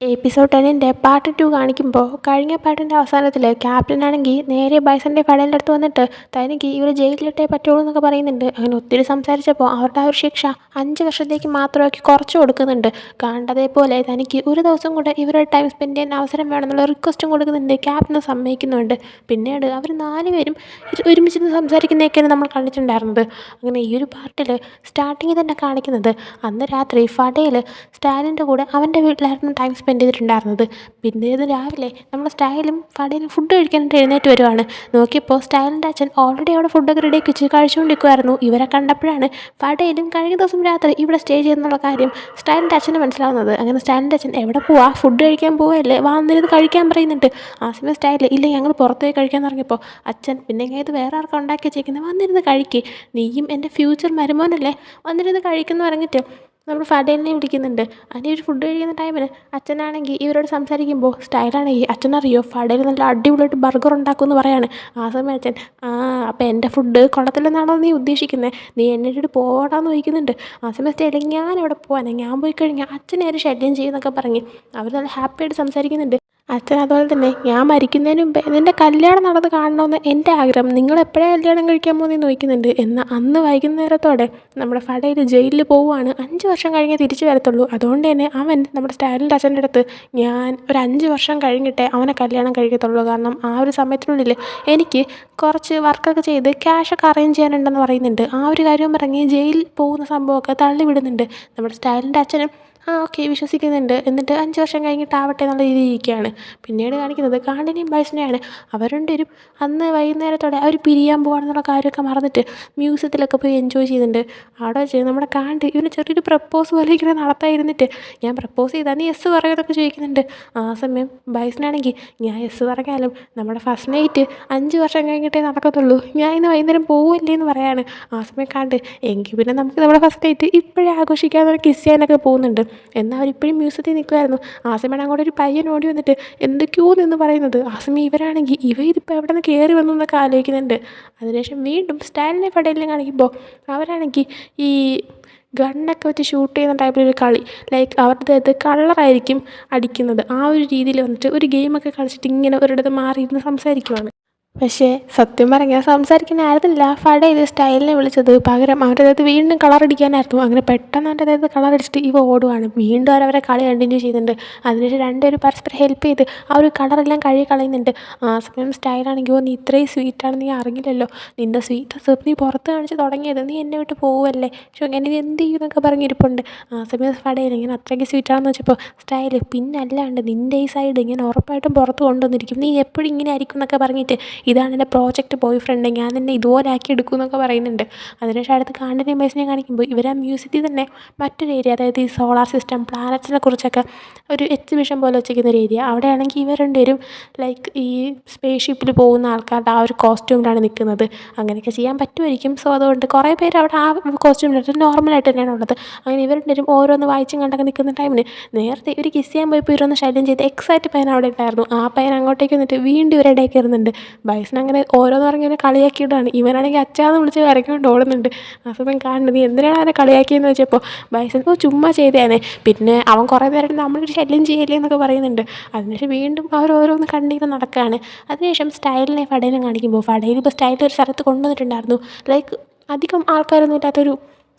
Episode 10ൻ്റെ part 2 കാണിക്കുമ്പോൾ കഴിഞ്ഞ പാട്ടിൻ്റെ അവസാനത്തിൽ ക്യാപ്റ്റനാണെങ്കിൽ നേരെ ബൈസൻ്റെ കടലിൻ്റെ അടുത്ത് വന്നിട്ട് തനിക്ക് ഇവർ ജയിലിലിട്ടേ പറ്റുള്ളൂ എന്നൊക്കെ പറയുന്നുണ്ട്. അങ്ങനെ ഒത്തിരി സംസാരിച്ചപ്പോൾ അവരുടെ ആ ഒരു ശിക്ഷ 5 വർഷത്തേക്ക് മാത്രമാക്കി കുറച്ച് കൊടുക്കുന്നുണ്ട്. കണ്ടതേപോലെ തനിക്ക് ഒരു ദിവസം കൂടെ ഇവരുടെ ടൈം സ്പെൻഡ് ചെയ്യാൻ അവസരം വേണമെന്നുള്ള റിക്വസ്റ്റും കൊടുക്കുന്നുണ്ട്. ക്യാപ്റ്റന് സമ്മതിക്കുന്നുണ്ട്. പിന്നീട് അവർ 4 പേരും ഒരുമിച്ചിരുന്ന് സംസാരിക്കുന്നതൊക്കെയാണ് നമ്മൾ കണ്ടിട്ടുണ്ടായിരുന്നത്. അങ്ങനെ ഈ ഒരു പാർട്ടിൽ സ്റ്റാർട്ടിങ്ങിൽ തന്നെ കാണിക്കുന്നത് അന്ന് രാത്രി ഫഡേൽ സ്റ്റാലിൻ്റെ കൂടെ അവൻ്റെ വീട്ടിലായിരുന്നു ടൈം സ്പെൻഡ് ചെയ്തിട്ടുണ്ടായിരുന്നത്. പിന്നീട് രാവിലെ നമ്മുടെ സ്റ്റൈലും ഫഡേലും ഫുഡ് കഴിക്കാനായിട്ട് എഴുന്നേറ്റ് വരുവാണ്. നോക്കിയപ്പോൾ സ്റ്റൈലിൻ്റെ അച്ഛൻ ഓൾറെഡി അവിടെ ഫുഡൊക്കെ റെഡിയാക്കി വെച്ച് കഴിച്ചുകൊണ്ടിരിക്കുമായിരുന്നു. ഇവരെ കണ്ടപ്പോഴാണ് ഫഡേലും കഴിഞ്ഞ ദിവസം രാത്രി ഇവിടെ സ്റ്റേ ചെയ്യുന്നുള്ള കാര്യം സ്റ്റൈലിൻ്റെ അച്ഛന് മനസ്സിലാവുന്നത്. അങ്ങനെ സ്റ്റൈലിൻ്റെ അച്ഛൻ എവിടെ പോവാ, ഫുഡ് കഴിക്കാൻ പോവല്ലേ, വന്നിരുന്ന് കഴിക്കാൻ പറയുന്നുണ്ട്. ആ സമയം സ്റ്റൈൽ ഇല്ല, ഞങ്ങൾ പുറത്ത് പോയി കഴിക്കാൻ തുടങ്ങിയപ്പോൾ അച്ഛൻ പിന്നെ ഇത് വേറെ ആർക്കും ഉണ്ടാക്കി വെച്ചേക്കുന്നത്, വന്നിരുന്ന് കഴിക്കുക, നീയും എൻ്റെ ഫ്യൂച്ചർ മരുമോനല്ലേ, വന്നിരുന്ന് കഴിക്കുമെന്ന് പറഞ്ഞിട്ട് നമ്മൾ ഫഡേലിനെ വിളിക്കുന്നുണ്ട്. അതിന് ഒരു ഫുഡ് കഴിക്കുന്ന ടൈമിന് അച്ഛനാണെങ്കിൽ ഇവരോട് സംസാരിക്കുമ്പോൾ സ്റ്റൈലാണെങ്കിൽ അച്ഛനറിയോ ഫഡേൽ നല്ല അടിപൊളിയായിട്ട് ബർഗർ ഉണ്ടാക്കുമെന്ന് പറയാണ്. ആ സമയം അച്ഛൻ അപ്പോൾ എൻ്റെ ഫുഡ് കൊള്ളത്തില്ലെന്നാണോ നീ ഉദ്ദേശിക്കുന്നത്, നീ എന്നെ ഇട്ടിട്ട് പോടാന്ന് ചോദിക്കുന്നുണ്ട്. ആ സമയം സ്റ്റൈൽ ഞാൻ അവിടെ പോകാനാണ്, ഞാൻ പോയി കഴിഞ്ഞാൽ അച്ഛനെ ഒരു ശല്യം ചെയ്യുമെന്നൊക്കെ പറഞ്ഞ് അവർ നല്ല ഹാപ്പിയായിട്ട് സംസാരിക്കുന്നുണ്ട്. അച്ഛൻ അതുപോലെ തന്നെ ഞാൻ മരിക്കുന്നതിന് മുമ്പേ നിൻ്റെ കല്യാണം നടന്ന് കാണണമെന്ന് എൻ്റെ ആഗ്രഹം, നിങ്ങൾ എപ്പോഴാണ് കല്യാണം കഴിക്കാൻ പോകുന്നതെന്ന് ചോദിക്കുന്നുണ്ട്. എന്നാൽ അന്ന് വൈകുന്നേരത്തോടെ നമ്മുടെ ഫഡേൽ ജയിലിൽ പോവുകയാണ്. 5 വർഷം കഴിഞ്ഞേ തിരിച്ചു വരത്തുള്ളൂ. അതുകൊണ്ട് തന്നെ അവൻ നമ്മുടെ സ്റ്റൈലിൻ്റെ അച്ഛൻ്റെ അടുത്ത് ഞാൻ ഒരു 5 വർഷം കഴിഞ്ഞിട്ടേ അവനെ കല്യാണം കഴിക്കത്തുള്ളൂ, കാരണം ആ ഒരു സമയത്തിനുള്ളിൽ എനിക്ക് കുറച്ച് വർക്കൊക്കെ ചെയ്ത് ക്യാഷൊക്കെ അറേഞ്ച് ചെയ്യാനുണ്ടെന്ന് പറയുന്നുണ്ട്. ആ ഒരു കാര്യം പറഞ്ഞ് ജയിലിൽ പോകുന്ന സംഭവമൊക്കെ തള്ളിവിടുന്നുണ്ട്. നമ്മുടെ സ്റ്റൈലിൻ്റെ അച്ഛനും ഓക്കെ വിശ്വസിക്കുന്നുണ്ട്. എന്നിട്ട് 5 വർഷം കഴിഞ്ഞിട്ടാവട്ടെ എന്നുള്ള രീതിയിൽ ഇരിക്കുകയാണ്. പിന്നീട് കാണിക്കുന്നത് കാണ്ടിനെയും ബൈസനെയാണ്. അവർ രണ്ടുപേരും അന്ന് വൈകുന്നേരത്തോടെ അവർ പിരിയാൻ പോകാണെന്നുള്ള കാര്യമൊക്കെ മറന്നിട്ട് മ്യൂസിയത്തിലൊക്കെ പോയി എൻജോയ് ചെയ്യുന്നുണ്ട്. അവിടെ വെച്ച് നമ്മുടെ കാണ്ട് ഇവന് ചെറിയൊരു പ്രപ്പോസ് പോലെ ഇങ്ങനെ നടത്താതിരുന്നിട്ട് ഞാൻ പ്രപ്പോസ് ചെയ്താൽ നീ യെസ് പറയുമെന്നൊക്കെ ചോദിക്കുന്നുണ്ട്. ആ സമയം ബൈസനാണെങ്കിൽ ഞാൻ യെസ് പറഞ്ഞാലും നമ്മുടെ ഫസ്റ്റ് നൈറ്റ് 5 വർഷം കഴിഞ്ഞിട്ടേ നടക്കത്തുള്ളൂ, ഞാൻ ഇന്ന് വൈകുന്നേരം പോവില്ലേ എന്ന് പറയാണ്. ആ സമയം കാണ്ട് എങ്കിൽ പിന്നെ നമുക്ക് നമ്മുടെ ഫസ്റ്റ് നൈറ്റ് ഇപ്പോഴേ ആഘോഷിക്കാതെ കിസ് ചെയ്യാനൊക്കെ പോകുന്നുണ്ട്. എന്നാൽ അവരിപ്പോഴും മ്യൂസിയത്തിൽ നിൽക്കുമായിരുന്നു. ആ സമയമാണ് അങ്ങോട്ട് ഒരു പയ്യൻ ഓടി വന്നിട്ട് എന്തൊക്കെയോ നിന്ന് പറയുന്നത്. ആ സമയം ഇവരാണെങ്കിൽ ഇതിപ്പോൾ എവിടെ നിന്ന് കയറി വന്നു എന്നൊക്കെ ആലോചിക്കുന്നുണ്ട്. അതിനുശേഷം വീണ്ടും സ്റ്റാലിനെ ഫഡേലിനെ കാണിക്കുമ്പോൾ അവരാണെങ്കിൽ ഈ ഗണ്ണൊക്കെ വെച്ച് ഷൂട്ട് ചെയ്യുന്ന ടൈപ്പിലൊരു കളി, ലൈക്ക് അവരുടെ അത് കളറായിരിക്കും അടിക്കുന്നത്. ആ ഒരു രീതിയിൽ വന്നിട്ട് ഒരു ഗെയിമൊക്കെ കളിച്ചിട്ട് ഇങ്ങനെ ഒരിടത്ത് മാറിയിരുന്ന് സംസാരിക്കുവാണ്. പക്ഷേ സത്യം പറഞ്ഞാൽ സംസാരിക്കാനായിരുന്നില്ല ഫഡേൽ സ്റ്റൈലിനെ വിളിച്ചത്, പകരം അവരുടെ അതായത് വീണ്ടും കളറടിക്കാനായിരുന്നു. അങ്ങനെ പെട്ടെന്ന് അവൻ്റെ അതായത് കളറടിച്ചിട്ട് ഇവ ഓടുവാണ്. വീണ്ടും അവരവരെ കളി കണ്ടിന്യൂ ചെയ്യുന്നുണ്ട്. അതിനുശേഷം രണ്ടുപേരും പരസ്പരം ഹെൽപ്പ് ചെയ്ത് ആ ഒരു കളറെല്ലാം കഴുകി കളയുന്നുണ്ട്. ആ സമയം സ്റ്റൈലാണെങ്കിൽ നീ ഇത്രയും സ്വീറ്റാണ്, നീ അറിഞ്ഞില്ലല്ലോ, നിൻ്റെ സ്വീറ്റ് നീ പുറത്ത് കാണിച്ച് തുടങ്ങിയത്, നീ എന്നെ വിട്ട് പോവുമല്ലേ, പക്ഷേ എന്നെ എന്ത് ചെയ്യും എന്നൊക്കെ പറഞ്ഞിരിപ്പുണ്ട്. ആ സമയം ഫഡേൽ ഇങ്ങനെ അത്രയ്ക്ക് സ്വീറ്റാണെന്ന് വെച്ചപ്പോൾ സ്റ്റൈൽ പിന്നെ അല്ലാണ്ട് നിൻ്റെ ഈ സൈഡ് ഇങ്ങനെ ഉറപ്പായിട്ടും പുറത്ത് കൊണ്ടുവന്നിരിക്കും, നീ എപ്പോഴും ഇങ്ങനെ ആയിരിക്കും എന്നൊക്കെ പറഞ്ഞിട്ട് ഇതാണ് എൻ്റെ പ്രോജക്റ്റ് ബോയ് ഫ്രണ്ട്, ഞാൻ നിന്നെ ഇതുപോലെ ആക്കി എടുക്കും എന്നൊക്കെ പറയുന്നുണ്ട്. അതിനുശേഷം അടുത്ത് കാണ്ടിനെയും ബൈസിനെയും കാണിക്കുമ്പോൾ ഇവർ ആ മ്യൂസിയത്തിൽ തന്നെ മറ്റൊരു ഏരിയ, അതായത് ഈ സോളാർ സിസ്റ്റം പ്ലാനറ്റ്സിനെ കുറിച്ചൊക്കെ ഒരു എക്സിബിഷൻ പോലെ വെച്ചിരിക്കുന്ന ഒരു ഏരിയ, അവിടെയാണെങ്കിൽ ഇവർ രണ്ടുപേരും ലൈക്ക് ഈ സ്പേസ് ഷിപ്പിൽ പോകുന്ന ആൾക്കാരുടെ ആ ഒരു കോസ്റ്റ്യൂമിലാണ് നിൽക്കുന്നത്. അങ്ങനെയൊക്കെ ചെയ്യാൻ പറ്റുമായിരിക്കും. സോ അതുകൊണ്ട് കുറേ പേര് അവിടെ ആ കോസ്റ്റ്യൂമിലിട്ട് നോർമലായിട്ട് തന്നെയാണ് ഉള്ളത്. അങ്ങനെ ഇവർ രണ്ടുപേരും ഓരോന്ന് വായിച്ചും കണ്ടൊക്കെ നിൽക്കുന്ന ടൈമിന് നേരത്തെ ഇവർ കിസ് ചെയ്യാൻ പോയപ്പോൾ ഇവരൊന്ന് ശല്യം ചെയ്ത് എക്സൈറ്റ് പയ്യൻ അവിടെ ഉണ്ടായിരുന്നു. ആ പയ്യൻ അങ്ങോട്ടേക്ക് വന്നിട്ട് വീണ്ടും ഇവരുടെ കയറുന്നുണ്ട്. ബൈസൺ അങ്ങനെ ഓരോന്ന് പറഞ്ഞ് ഇങ്ങനെ കളിയാക്കിയിട്ടാണ്. ഇവനാണെങ്കിൽ അച്ഛാന്ന് വിളിച്ച് കരയ്ക്കൊണ്ട് ഓടുന്നുണ്ട്. ആ സമയം കാണുന്നത് നീ എന്തിനാണ് അവനെ കളിയാക്കിയെന്ന് വെച്ചപ്പോൾ ബൈസൺ ചുമ്മാ ചെയ്തേനെ, പിന്നെ അവൻ കുറേ നേരം നമ്മളൊരു ശല്യം ചെയ്യല്ലേ എന്നൊക്കെ പറയുന്നുണ്ട്. അതിനുശേഷം വീണ്ടും അവർ ഓരോന്ന് കണ്ടിങ്ങനെ നടക്കുകയാണ്. അതിനുശേഷം സ്റ്റൈലിനെ ഫഡേലും കാണിക്കുമ്പോൾ ഫഡേൽ ഇപ്പോൾ സ്റ്റൈൽ ഒരു സ്ഥലത്ത് കൊണ്ടുവന്നിട്ടുണ്ടായിരുന്നു, ലൈക്ക് അധികം ആൾക്കാരൊന്നും ഇല്ലാത്തൊരു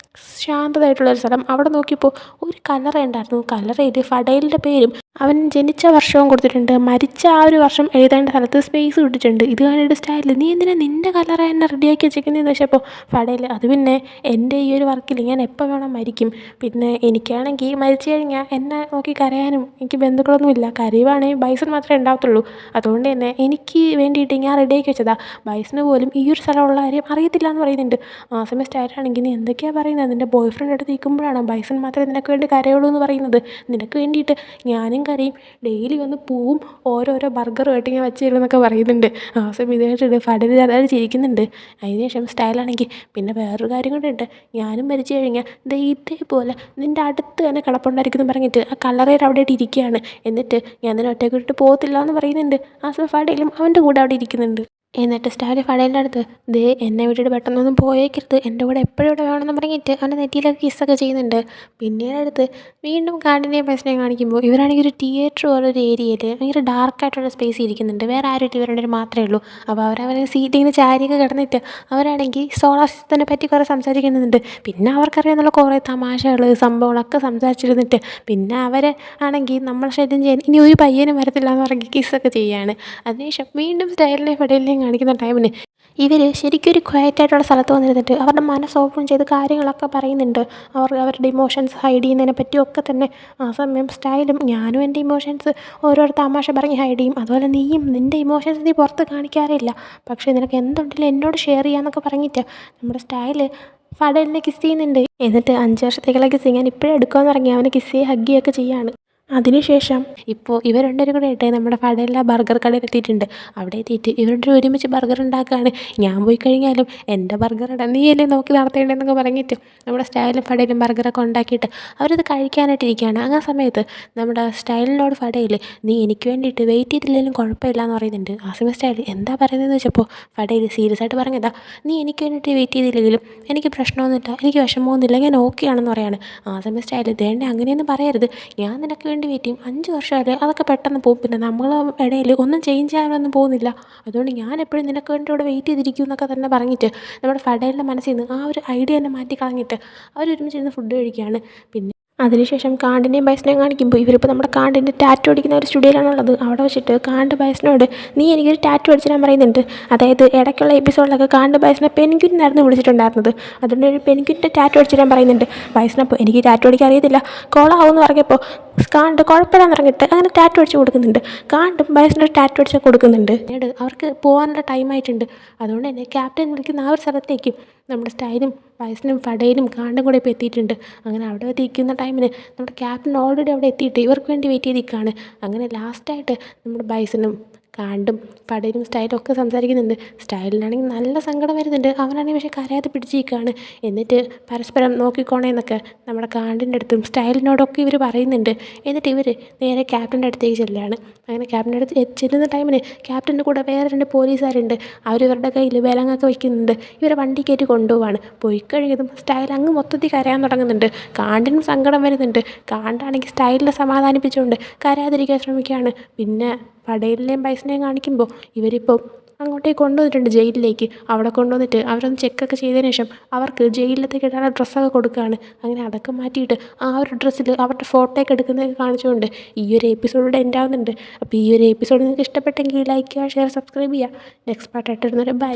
ശാന്തമായിട്ടുള്ളൊരു സ്ഥലം. അവിടെ നോക്കിയപ്പോൾ ഒരു കല്ലറ ഉണ്ടായിരുന്നു. കല്ലറയിൽ ഫഡേലിൻ്റെ പേരും അവൻ ജനിച്ച വർഷവും കൊടുത്തിട്ടുണ്ട്. മരിച്ച ആ ഒരു വർഷം എഴുതേണ്ട സ്ഥലത്ത് സ്പേസ് വിട്ടിട്ടുണ്ട്. ഇത് കണ്ടിട്ട് സ്റ്റൈലിൽ നീ എന്തിനാ നിൻ്റെ കല്ലറ എന്നെ റെഡിയാക്കി വെച്ചേക്കുന്നതെന്ന് വെച്ചപ്പോൾ ഫഡേൽ അത് പിന്നെ എൻ്റെ ഈ ഒരു വർക്കിൽ ഞാൻ എപ്പോൾ വേണം മരിക്കും, പിന്നെ എനിക്കാണെങ്കിൽ മരിച്ചു കഴിഞ്ഞാൽ എന്നെ നോക്കി കരയാനും എനിക്ക് ബന്ധുക്കളൊന്നുമില്ല, കരയുവാണെങ്കിൽ ബൈസൺ മാത്രമേ ഉണ്ടാകത്തുള്ളൂ, അതുകൊണ്ട് തന്നെ എനിക്ക് വേണ്ടിയിട്ട് ഞാൻ റെഡിയാക്കി വെച്ചതാണ്, ബൈസന് പോലും ഈ ഒരു സ്ഥലമുള്ള കാര്യം അറിയത്തില്ല എന്ന് പറയുന്നുണ്ട്. ആ സമയം സ്റ്റൈലാണെങ്കിൽ നീ എന്തൊക്കെയാണ് പറയുന്നത്, നിൻ്റെ ബോയ് ഫ്രണ്ട് അടുത്ത് നിൽക്കുമ്പോഴാണ് ബൈസൺ മാത്രമേ നിനക്ക് വേണ്ടി കരയുള്ളൂ എന്ന് പറയുന്നത്, നിനക്ക് വേണ്ടിയിട്ട് ഞാനും കരയും, ഡെയിലി വന്ന് പൂവും ഓരോരോ ബർഗറുമായിട്ട് ഞാൻ വെച്ച് തരുമെന്നൊക്കെ പറയുന്നുണ്ട്. ആ സമയം ഇതായിട്ടുണ്ട് ഫഡേൽ അതായത് ചിരിക്കുന്നുണ്ട്. അതിനുശേഷം സ്റ്റൈലാണെങ്കിൽ പിന്നെ വേറൊരു കാര്യം കൂടെ, ഞാനും മരിച്ചു കഴിഞ്ഞാൽ ഇതേപോലെ നിൻ്റെ അടുത്ത് തന്നെ കിടപ്പുണ്ടായിരിക്കും എന്ന് പറഞ്ഞിട്ട് ആ കല്ലറയിൽ അവിടെ ആയിട്ട് ഇരിക്കുകയാണ്. എന്നിട്ട് ഞാൻ തന്നെ ഒറ്റയ്ക്ക് ഇട്ടിട്ട് പോകത്തില്ല എന്ന് പറയുന്നുണ്ട്. ആ സമയം ഫഡേലും അവൻ്റെ കൂടെ അവിടെ ഇരിക്കുന്നുണ്ട്. എന്നിട്ട് സ്റ്റൈൽ ഫടേലിൻ്റെ അടുത്ത് ദേ എന്നെ വിട്ടിട്ട് പെട്ടെന്നൊന്നും പോയേക്കരുത്, എൻ്റെ കൂടെ എപ്പോഴും ഇവിടെ വേണമെന്ന് പറഞ്ഞിട്ട് അവൻ്റെ നെറ്റിയിലൊക്കെ കിസ്സൊക്കെ ചെയ്യുന്നുണ്ട്. പിന്നീട് അടുത്ത് വീണ്ടും കാണ്ടിനെയും ബസ്സിനെയും കാണിക്കുമ്പോൾ ഇവരാണെങ്കിൽ ഒരു തിയേറ്റർ പോലെ ഒരു ഏരിയയിൽ ഭയങ്കര ഡാർക്കായിട്ടുള്ള സ്പേസ് ഇരിക്കുന്നുണ്ട്. വേറെ ആരും ഇവർ രണ്ടുപേരും മാത്രമേ ഉള്ളൂ. അപ്പോൾ അവരവരെ സീറ്റിങ്ങനെ ചാരിയൊക്കെ കിടന്നിട്ട് അവരാണെങ്കിൽ സോളാർ സിസ്റ്റത്തിനെ പറ്റി കുറേ സംസാരിക്കുന്നുണ്ട്. പിന്നെ അവർക്കറിയാവുന്ന കുറേ തമാശകൾ സംഭവങ്ങളൊക്കെ സംസാരിച്ചിരുന്നിട്ട് പിന്നെ അവർ ആണെങ്കിൽ നമ്മളെ ശല്യം ചെയ്യാൻ ഇനി ഒരു പയ്യനും വരത്തില്ല എന്ന് പറഞ്ഞ് കിസ്സൊക്കെ ചെയ്യുകയാണ്. അതിനുശേഷം വീണ്ടും സ്റ്റൈലിനെയും ഫടേലിനെയും കാണിക്കുന്ന ടൈമിന് ഇവർ ശരിക്കും ഒരു ക്വയറ്റായിട്ടുള്ള സ്ഥലത്ത് വന്നിരുന്നിട്ട് അവരുടെ മനസ്സ് ഓപ്പൺ ചെയ്ത് കാര്യങ്ങളൊക്കെ പറയുന്നുണ്ട്. അവരുടെ ഇമോഷൻസ് ഹൈഡ് ചെയ്യുന്നതിനെ പറ്റിയൊക്കെ തന്നെ. ആ സമയം സ്റ്റൈലും ഞാനും എൻ്റെ ഇമോഷൻസ് ഓരോരോ തമാശ പറഞ്ഞ് ഹൈഡ് ചെയ്യും, അതുപോലെ നീയും നിൻ്റെ ഇമോഷൻസ് നീ പുറത്ത് കാണിക്കാറില്ല, പക്ഷേ നിനക്ക് എന്തുണ്ടെങ്കിലും എന്നോട് ഷെയർ ചെയ്യാമെന്നൊക്കെ പറഞ്ഞിട്ട് നമ്മുടെ സ്റ്റൈല് ഫടേലിനെ കിസ് ചെയ്യുന്നുണ്ട്. എന്നിട്ട് 5 വർഷത്തേക്കുള്ള കിസ് ഞാൻ ഇപ്പോഴും എടുക്കുമെന്ന് ഇറങ്ങി അവനെ കിസ് ചെയ്യുക ഹഗ് ചെയ്യുകയൊക്കെ ചെയ്യാണ്. അതിനുശേഷം ഇപ്പോൾ ഇവർ രണ്ടുപേരും കൂടെ ആയിട്ട് നമ്മുടെ ഫടേലിൻ്റെ ബർഗർ കടയിൽ എത്തിയിട്ടുണ്ട്. അവിടെ എത്തിയിട്ട് ഇവർ രണ്ടുപേരും ഒരുമിച്ച് ബർഗർ ഉണ്ടാക്കുകയാണ്. ഞാൻ പോയി കഴിഞ്ഞാലും എൻ്റെ ബർഗർ ഇടാൻ നീയല്ലേ നോക്കി നടത്തേണ്ടതെന്നൊക്കെ പറഞ്ഞിട്ട് നമ്മുടെ സ്റ്റൈലും ഫടേലും ബർഗറൊക്കെ ഉണ്ടാക്കിയിട്ട് അവരത് കഴിക്കാനായിട്ടിരിക്കുകയാണ്. ആ സമയത്ത് നമ്മുടെ സ്റ്റൈലിനോട് ഫടേൽ നീ എനിക്ക് വേണ്ടിയിട്ട് വെയിറ്റ് ചെയ്തില്ലെങ്കിലും കുഴപ്പമില്ല എന്ന് പറയുന്നുണ്ട്. ആ സമയം സ്റ്റൈൽ എന്താ പറയുന്നതെന്ന് വെച്ചപ്പോൾ ഫടേൽ സീരിയസ് ആയിട്ട് പറഞ്ഞതാ, നീ എനിക്ക് വേണ്ടിയിട്ട് വെയിറ്റ് ചെയ്തില്ലെങ്കിലും എനിക്ക് പ്രശ്നമൊന്നുമില്ല, എനിക്ക് വിഷമമൊന്നുമില്ല, ഞാൻ ഓക്കെ ആണെന്ന് പറയാണ്. ആ സമയം സ്റ്റൈൽ ദേണ്ട അങ്ങനെയൊന്നും പറയരുത്, ഞാൻ നിനക്ക് വേണ്ടി വെയിറ്റ് ചെയ്യും, 5 വർഷമല്ലേ അതൊക്കെ പെട്ടെന്ന് പോകും, പിന്നെ നമ്മൾ ഇടയിൽ ഒന്നും ചേഞ്ച് ചെയ്യാനൊന്നും പോകുന്നില്ല, അതുകൊണ്ട് ഞാൻ എപ്പോഴും നിനക്ക് വേണ്ടി ഇവിടെ വെയിറ്റ് ചെയ്തിരിക്കും എന്നൊക്കെ തന്നെ പറഞ്ഞിട്ട് നമ്മുടെ ഫടേലിൻ്റെ മനസ്സിൽ നിന്ന് ആ ഒരു ഐഡിയ തന്നെ മാറ്റി കളഞ്ഞിട്ട് അവരൊരുമിച്ചിരുന്ന് ഫുഡ് കഴിക്കുകയാണ്. പിന്നെ അതിനുശേഷം കാണ്ടിനെയും ബൈസനെയും കാണിക്കുമ്പോൾ ഇവരിപ്പോൾ നമ്മുടെ കാണ്ടിൻ്റെ ടാറ്റു അടിക്കുന്ന ഒരു സ്റ്റുഡിയോയിലാണുള്ളത്. അവിടെ വെച്ചിട്ട് കാണ്ട് ബൈസനോട് നീ എനിക്കൊരു ടാറ്റു അടിച്ചു തരാൻ പറയുന്നുണ്ട്. അതായത് ഇടയ്ക്കുള്ള എപ്പിസോഡിലൊക്കെ കാണ്ട് ബൈസനെ പെൻഗ്വിനായിരുന്നു വിളിച്ചിട്ടുണ്ടായിരുന്നത്, അതുകൊണ്ട് ഒരു പെൻഗ്വിൻ്റെ ടാറ്റു അടിച്ചു തരാൻ പറയുന്നുണ്ട്. ബൈസനപ്പോൾ എനിക്ക് ടാറ്റു അടിക്കാൻ അറിയത്തില്ല കോളാവുമെന്ന് പറഞ്ഞപ്പോൾ കാണ്ട് കുഴപ്പമില്ലാന്ന് പറഞ്ഞിട്ട് അങ്ങനെ ടാറ്റു അടിച്ച് കൊടുക്കുന്നുണ്ട്. കാണ്ടും ബൈസനൊരു ടാറ്റു അടിച്ച് കൊടുക്കുന്നുണ്ട്. പിന്നീട് അവർക്ക് പോകാനുള്ള ടൈമായിട്ടുണ്ട്, അതുകൊണ്ട് തന്നെ ക്യാപ്റ്റൻ വിളിക്കുന്ന ആ ഒരു സ്ഥലത്തേക്ക് നമ്മുടെ സ്റ്റൈലും ബൈസനും ഫടേലും കാണ്ടും കൂടെ ഇപ്പോൾ എത്തിയിട്ടുണ്ട്. അങ്ങനെ അവിടെ എത്തിക്കുന്ന ടൈമിന് നമ്മുടെ ക്യാപ്റ്റൻ ഓൾറെഡി അവിടെ എത്തിയിട്ട് ഇവർക്ക് വേണ്ടി വെയിറ്റ് ചെയ്തിരിക്കുകയാണ്. അങ്ങനെ ലാസ്റ്റായിട്ട് നമ്മുടെ ബൈസനും കാണ്ടും ഫടേലും സ്റ്റൈലും ഒക്കെ സംസാരിക്കുന്നുണ്ട്. സ്റ്റൈലിനാണെങ്കിൽ നല്ല സങ്കടം വരുന്നുണ്ട്, അവനാണെങ്കിൽ പക്ഷേ കരയാതെ പിടിച്ചിരിക്കുകയാണ്. എന്നിട്ട് പരസ്പരം നോക്കിക്കോണേ എന്നൊക്കെ നമ്മുടെ കാണ്ടിൻ്റെ അടുത്തും സ്റ്റൈലിനോടൊക്കെ ഇവർ പറയുന്നുണ്ട്. എന്നിട്ട് ഇവർ നേരെ ക്യാപ്റ്റൻ്റെ അടുത്തേക്ക് ചെല്ലുകയാണ്. അങ്ങനെ ക്യാപ്റ്റൻ്റെ അടുത്ത് ചെല്ലുന്ന ടൈമിന് ക്യാപ്റ്റൻ്റെ കൂടെ വേറെ 2 പോലീസുകാരുണ്ട്. അവർ ഇവരുടെ കയ്യിൽ വിലങ്ങൊക്കെ വയ്ക്കുന്നുണ്ട്. ഇവരെ വണ്ടി കയറ്റി കൊണ്ടുപോവാണ്. പോയി കഴിഞ്ഞതും സ്റ്റൈൽ അങ്ങ് മൊത്തത്തിൽ കരയാൻ തുടങ്ങുന്നുണ്ട്. കാണ്ടിനും സങ്കടം വരുന്നുണ്ട്. കാണ്ടാണെങ്കിൽ സ്റ്റൈലിനെ സമാധാനിപ്പിച്ചുകൊണ്ട് കരയാതിരിക്കാൻ ശ്രമിക്കുകയാണ്. പിന്നെ ഫടേലിനെയും ബൈസനെയും കാണിക്കുമ്പോൾ ഇവരിപ്പോൾ അങ്ങോട്ടേക്ക് കൊണ്ടുവന്നിട്ടുണ്ട് ജയിലിലേക്ക്. അവിടെ കൊണ്ടുവന്നിട്ട് അവരൊന്ന് ചെക്കൊക്കെ ചെയ്തതിന് ശേഷം അവർക്ക് ജയിലിലത്തേക്ക് ഇടാനുള്ള ഡ്രസ്സൊക്കെ കൊടുക്കുകയാണ്. അങ്ങനെ അതൊക്കെ മാറ്റിയിട്ട് ആ ഒരു ഡ്രസ്സിൽ അവരുടെ ഫോട്ടോയൊക്കെ എടുക്കുന്നതൊക്കെ കാണിച്ചുകൊണ്ട് ഈ ഒരു എപ്പിസോഡിലൂടെ എൻഡ് ആവുന്നുണ്ട്. അപ്പോൾ ഈ ഒരു എപ്പിസോഡ് നിങ്ങൾക്ക് ഇഷ്ടപ്പെട്ടെങ്കിൽ ലൈക്ക് ചെയ്യുക, ഷെയർ, സബ്സ്ക്രൈബ് ചെയ്യുക. നെക്സ്റ്റ് പാർട്ടായിട്ട് വരുന്നവരെ ബൈ.